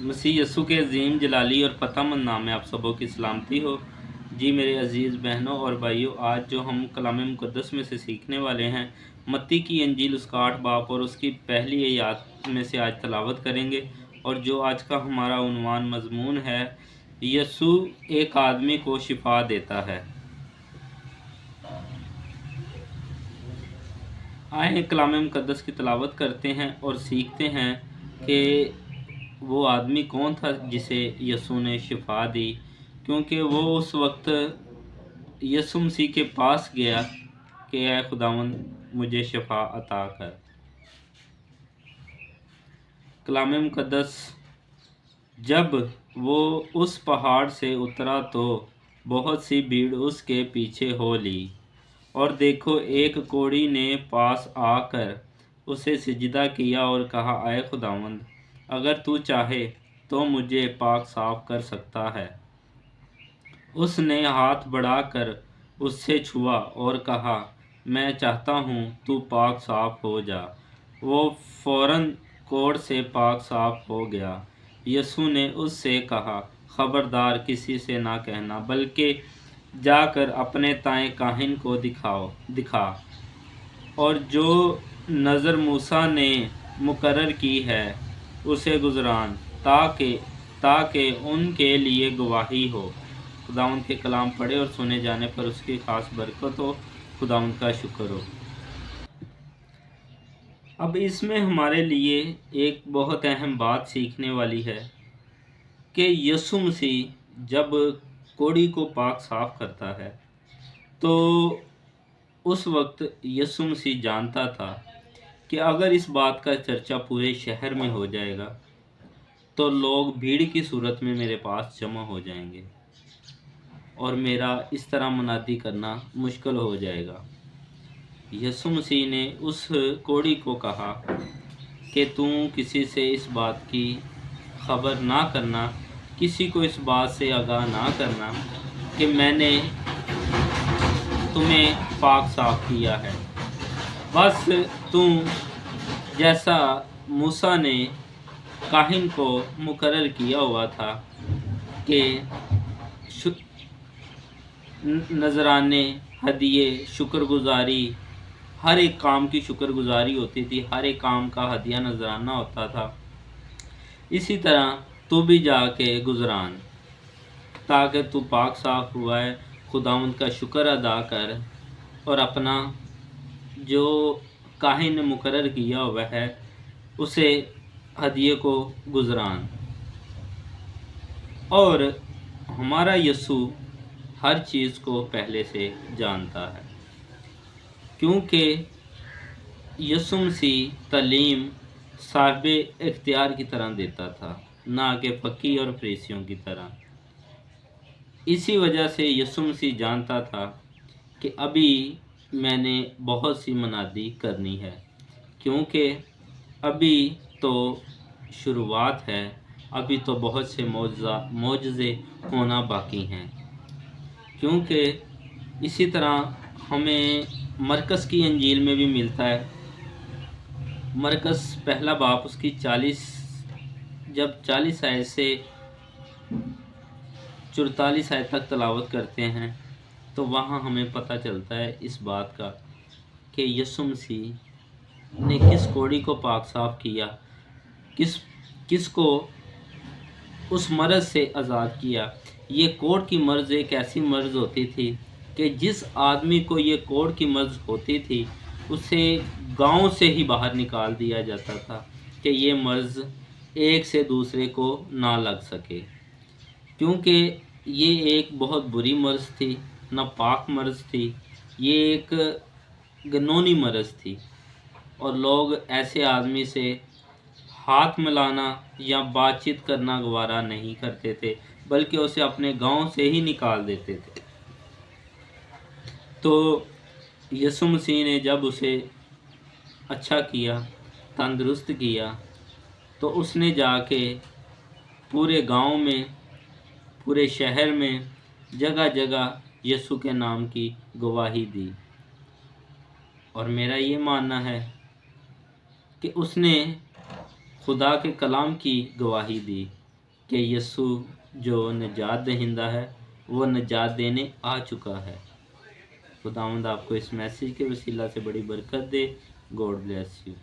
मसीह यस्सु के अजीम जलाली और फ़तहमंद नाम में आप सबों की सलामती हो। जी मेरे अज़ीज़ बहनों और भाइयों, आज जो हम कलाम मुक़द्दस में से सीखने वाले हैं, मत्ती की इंजील उसका 8 बाब और उसकी पहली आयत में से आज तलावत करेंगे। और जो आज का हमारा उन्वान मज़मून है, यस्सु एक आदमी को शिफा देता है। आए कलाम मुक़द्दस की तलावत करते हैं और सीखते हैं कि वो आदमी कौन था जिसे यस्सु ने शिफा दी, क्योंकि वो उस वक्त यस्सु मसीह के पास गया कि ऐ खुदावंद मुझे शिफा अता कर। कलाम मुक़द्दस, जब वो उस पहाड़ से उतरा तो बहुत सी भीड़ उसके पीछे हो ली, और देखो एक कोढ़ी ने पास आकर उसे सिजदा किया और कहा, ऐ खुदावंद, अगर तू चाहे तो मुझे पाक साफ कर सकता है। उसने हाथ बढ़ाकर उससे छुआ और कहा, मैं चाहता हूँ, तू पाक साफ हो जा। वो फौरन कोढ़ से पाक साफ हो गया। यस्सु ने उससे कहा, खबरदार किसी से ना कहना, बल्कि जाकर अपने ताए काहिन को दिखा, और जो नज़र मूसा ने मुकर्रर की है उसे गुज़रान, ताकि उनके लिए गवाही हो। खुदावंद के कलाम पढ़े और सुने जाने पर उसकी ख़ास बरकत हो। खुदावंद का शुक्र हो। अब इसमें हमारे लिए एक बहुत अहम बात सीखने वाली है कि यस्सु मसीह जब कोढ़ी को पाक साफ करता है तो उस वक्त यस्सु मसीह जानता था कि अगर इस बात का चर्चा पूरे शहर में हो जाएगा तो लोग भीड़ की सूरत में मेरे पास जमा हो जाएंगे और मेरा इस तरह मुनादी करना मुश्किल हो जाएगा। यस्सु मसीह ने उस कोढ़ी को कहा कि तू किसी से इस बात की खबर ना करना, किसी को इस बात से आगाह ना करना कि मैंने तुम्हें पाक साफ किया है। बस तू जैसा मूसा ने काहिन को मुकर्रर किया हुआ था कि नजराने, हदिये, शुक्रगुजारी, हर एक काम की शुक्रगुजारी होती थी, हर एक काम का हदिया नजराना होता था, इसी तरह तू भी जाके गुजरान, ताकि तू पाक साफ हुआ है, खुदावंद का शुक्र अदा कर और अपना जो काहिन ने मुकर्रर किया हुआ है उसे हदिये को गुजरान। और हमारा यस्सु हर चीज़ को पहले से जानता है, क्योंकि यस्सु मसीह तालीम साहिब इख्तियार की तरह देता था, ना कि फकीह और फरीसियों की तरह। इसी वजह से यस्सु मसीह जानता था कि अभी मैंने बहुत सी मुनादी करनी है, क्योंकि अभी तो शुरुआत है, अभी तो बहुत से मोजज़े होना बाकी हैं। क्योंकि इसी तरह हमें मरकस की इंजील में भी मिलता है। मरकस पहला बाब उसकी 40 आयत से 44 आयत तक तलावत करते हैं तो वहाँ हमें पता चलता है इस बात का कि यस्सु मसीह ने किस कोढ़ी को पाक साफ किया, किसको उस मर्ज़ से आज़ाद किया। ये कोढ़ की मर्ज़ एक ऐसी मर्ज़ होती थी कि जिस आदमी को ये कोढ़ की मर्ज़ होती थी उसे गांव से ही बाहर निकाल दिया जाता था कि ये मर्ज़ एक से दूसरे को ना लग सके, क्योंकि ये एक बहुत बुरी मर्ज़ थी, नापाक मर्ज़ थी, ये एक घिनौनी मर्ज़ थी। और लोग ऐसे आदमी से हाथ मिलाना या बातचीत करना गवारा नहीं करते थे, बल्कि उसे अपने गांव से ही निकाल देते थे। तो यस्सु मसीह ने जब उसे अच्छा किया, तंदुरुस्त किया, तो उसने जाके पूरे गांव में, पूरे शहर में, जगह जगह यस्सु के नाम की गवाही दी। और मेरा ये मानना है कि उसने खुदा के कलाम की गवाही दी کہ یسوع جو نجات دہندہ ہے وہ نجات دینے آ چکا ہے۔ خداوند آپ کو اس میسیج کے وسیلہ سے بڑی برکت دے۔ God bless you.